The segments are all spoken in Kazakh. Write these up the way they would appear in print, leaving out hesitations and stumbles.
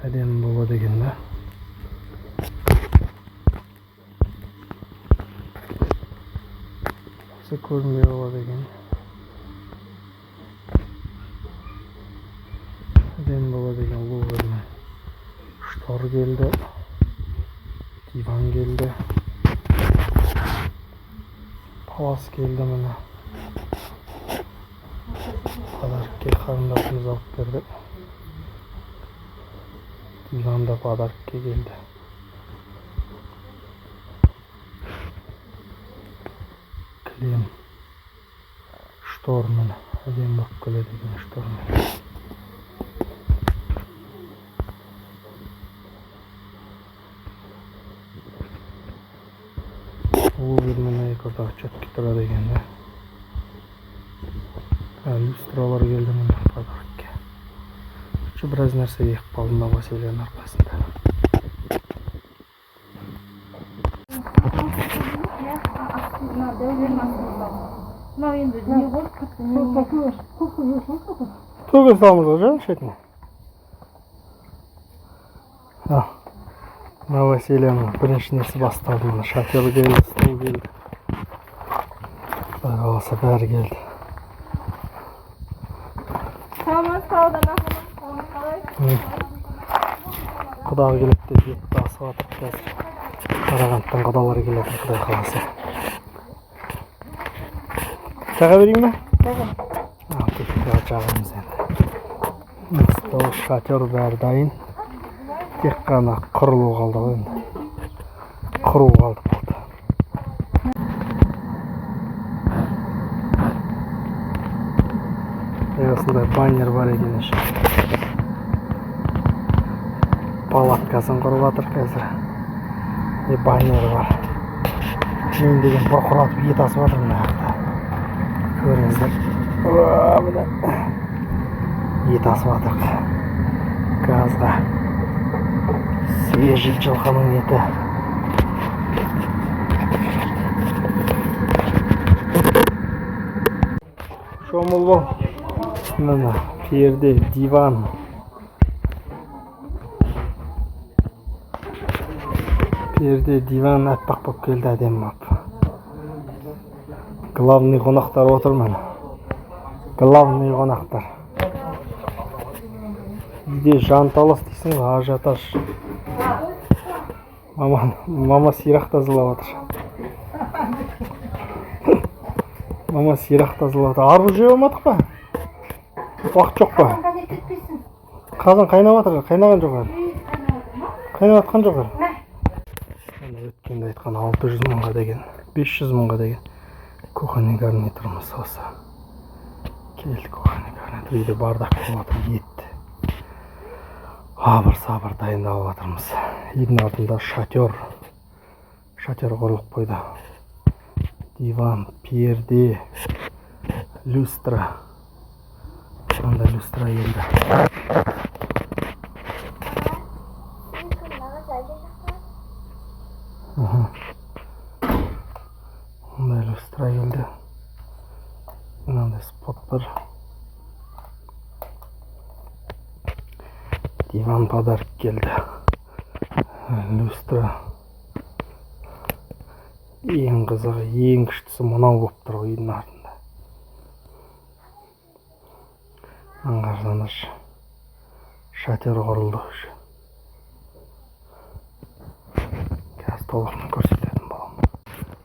әдемі болады екен да. Осы көрінбей болады екен. Әдемі болады екен ұлы бөлме. Штор келді. Диван келді. Палас келді міне. Подаркке қарындасымыз алып берді. Диван да подаркке келді. Клем. Штор міне. Әдемі болып келеді екен штормен. Ол бөлменің екідағы четкі тұрады екен да. Люстралар келді міне подаркке. Біраз нәрсе екіп қалдым Василияның арқасында. Төге салмыз ғой жан шетіне. Василияның бірінші нәрсе басталды. Шатер келді, стол келді. Құдай қаласа бәрі келді. Құдағы келеді деп етті асып атып қазір. Қарағандтан құдалары келеді, құдай қаласа. Жаға берейін бе? Текті жағымыз енді. Стол, шатер бәрі дайын. Тек қана құрылу қалды ғой енді. Құру қалды болды. Осындай баннер бар екен еще. Палаткасын құрып жатыр қазір. Баннер бар. Мен деген бұрқыратып ет асып жатыр мына жақта. Көріңіздер. Ет асып жатыр. Газға. Свежий жылқының еті. Шомыл бол. Мына перде, диван. Перде, диван әппақ болып келді, әдемі болып. Главный қонақтар отыр міне. Главный қонақтар. Үйде жанталас дейсің ғой, ажиотаж. Мама сирақ тазалап отыр. Мама сирақ тазалап отыр. Арбуз жеп алмадық па? Уақыт жоқ па? Қазан қайнап жатыр, қайнаған жоқ әлі. Қайнап жатқан жоқ әлі. Өткенде айтқан 600 мыңға деген, 500 мыңға деген кухонный гарнитурымыз осы. Келді кухонный гарнитур. Үйде бардақ болып жатыр, ет. Абыр-сабыр дайындалып жатырмыз. Үйдің артында шатер. Шатер құрылып қойды. Диван, перде, люстра. Сонда люстра келді. Ондай люстра келді. Мынандай спот бар. Диван подарок келді. Люстра. Ең қызығы, ең күштісі мынау болып тұр үйдің артында. Аңғарсаңыз шатер құрылды уже. Қазір толығын көрсететін боламын.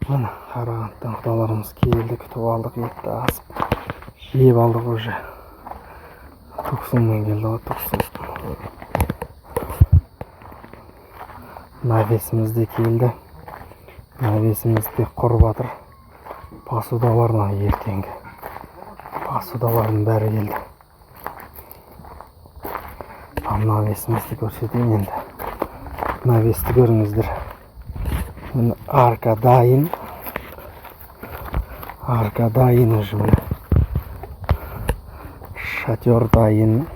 Мына Қарағандыдан құдаларымыз келді, күтіп алдық, етті асып. Жеп алдық уже. Тұқсынмен келді ғой, тұқсын. Навесіміз де келді. Навесіміз де құрып жатыр. Посудаларына ертеңгі. Посудалардың бәрі келді. Навесімізді көрсетейін енді. Навесті көріңіздер. Арка дайын. Арка дайын уже міне. Шатер дайын.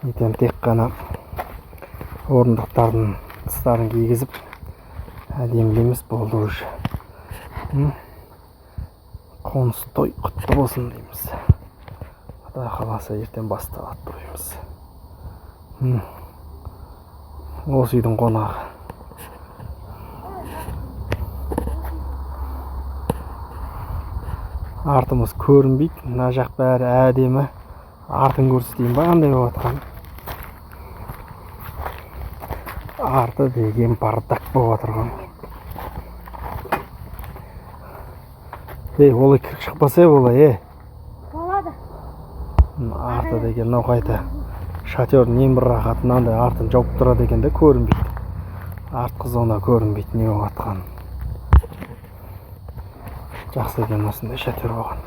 Ертең тек қана орындықтардың тыстарын кигізіп әдемілемес болды уже. Қоныс той құтты болсын дейміз. Құдай қаласа ертең басталады тойымыз. Осы үйдің қонағы. Артымыз көрінбейді. Мына жақ бәрі әдемі. Артын көрсетейін ба қандай болып жатқан. Арты деген бардак болып отырған. Олай кіріп шықпаса олай, Болады. Арты деген мынау қайта. Шатердің ең бір рахаты мынандай артын жауып тұрады екен де көрінбейді. Артқы зона көрінбейді не болып жатқан. Жақсы екен осындай шатер болған.